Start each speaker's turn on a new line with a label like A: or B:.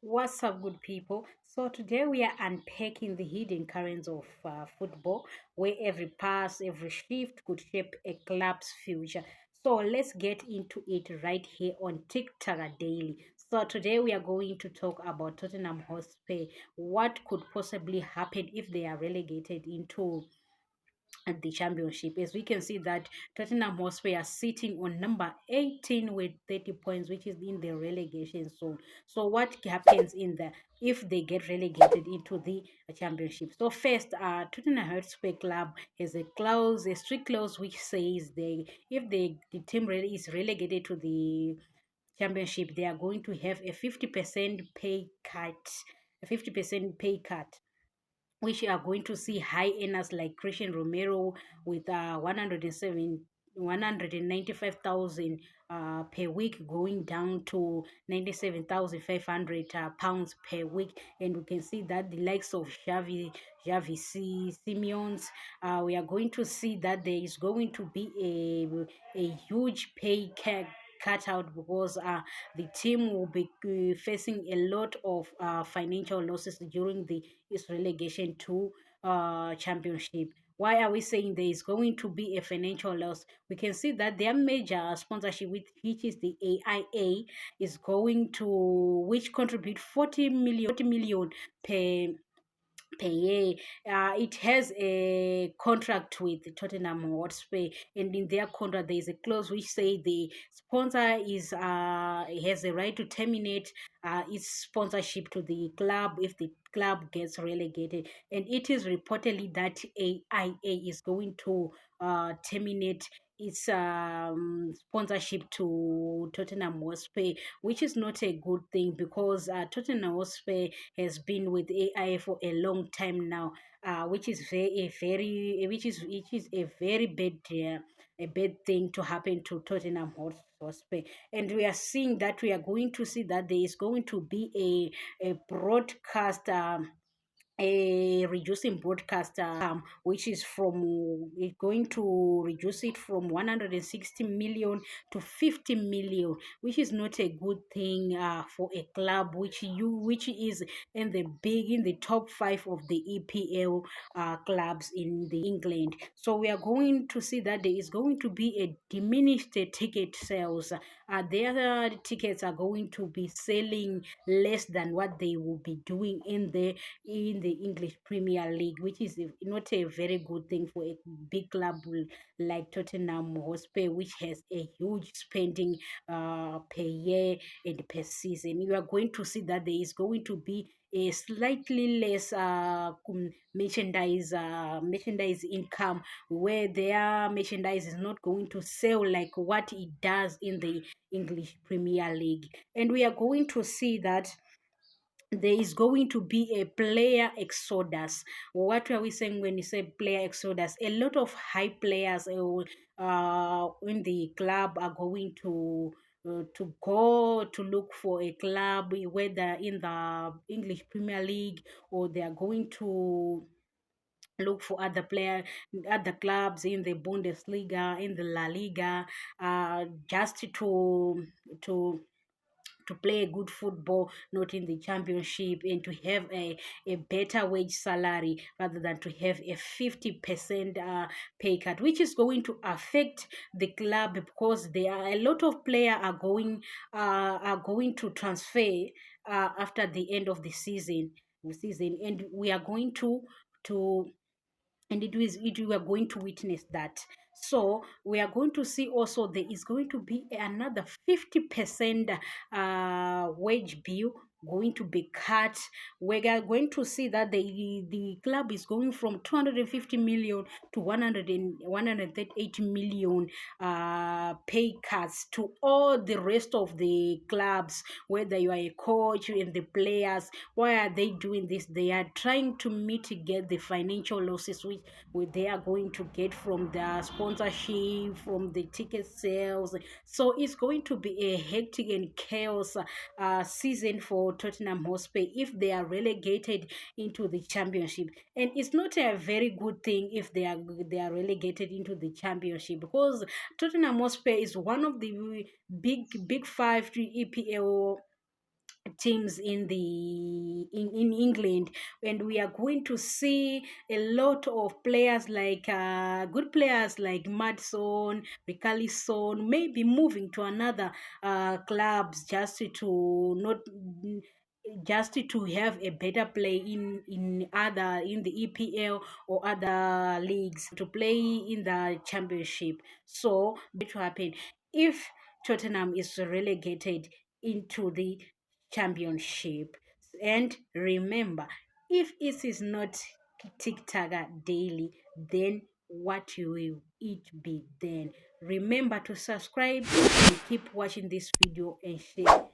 A: What's up, good people? So, today we are unpacking the hidden currents of football, where every pass, every shift could shape a club's future. So, let's get into it right here on TikTok Daily. So, today we are going to talk about Tottenham Hotspur. What could possibly happen if they are relegated into at the championship? As we can see that Tottenham Hotspur are sitting on number 18 with 30 points, which is in the relegation zone. So what happens in the if they get relegated into the championship? So first, Tottenham Hotspur club has a strict clause which says the team really is relegated to the championship, they are going to have a 50% pay cut, a 50% pay cut, which are going to see high earners like Christian Romero with 195,000 per week, going down to 97,500 pounds per week. And we can see that the likes of Simeons, we are going to see that there is going to be a huge pay cut out, because the team will be facing a lot of financial losses during the its relegation to championship. Why are we saying there is going to be a financial loss? We can see that their major sponsorship, which is the AIA, is going to which contribute 40 million per year. It has a contract with Tottenham Hotspur, and in their contract there is a clause which say the sponsor is has a right to terminate its sponsorship to the club if the club gets relegated. And it is reportedly that AIA is going to terminate its sponsorship to Tottenham Hotspur, which is not a good thing, because Tottenham Hotspur has been with AI for a long time now, which is which is a very bad thing to happen to Tottenham Hotspur. And we are seeing that we are going to see that there is going to be a broadcast. A reducing broadcast, which is from going to reduce it from 160 million to 50 million, which is not a good thing for a club which is in the top five of the EPL clubs in the England. So we are going to see that there is going to be a diminished ticket sales. Their tickets are going to be selling less than what they will be doing in the English Premier League, which is not a very good thing for a big club like Tottenham Hotspur, which has a huge spending per year and per season. You are going to see that there is going to be a slightly less merchandise income, where their merchandise is not going to sell like what it does in the English Premier League. And we are going to see that there is going to be a player exodus. What are we saying when you say player exodus? A lot of high players in the club are going to go to look for a club, whether in the English Premier League, or they are going to look for other clubs in the Bundesliga, in the La Liga, just to to play good football, not in the championship, and to have a better wage salary rather than to have a 50% pay cut, which is going to affect the club, because there are a lot of players are going to transfer after the end of the season, and we are going to and we are going to witness that. So we are going to see also there is going to be another 50% wage bill going to be cut. We are going to see that the club is going from 250 million to 180 million pay cuts to all the rest of the clubs, whether you are a coach and the players. Why are they doing this? They are trying to mitigate the financial losses which they are going to get from the sponsorship, from the ticket sales. So it's going to be a hectic and chaos season for Tottenham Hotspur if they are relegated into the championship. And it's not a very good thing if they are relegated into the championship, because Tottenham Hotspur is one of the big five EPL teams in England, and we are going to see a lot of players like good players like Madson, Richarlison, maybe moving to another clubs just to have a better play in the EPL or other leagues, to play in the championship. So to happen if Tottenham is relegated into the championship. And remember, if it is not tic-tac daily, then what will it be then? Remember to subscribe and keep watching this video and share.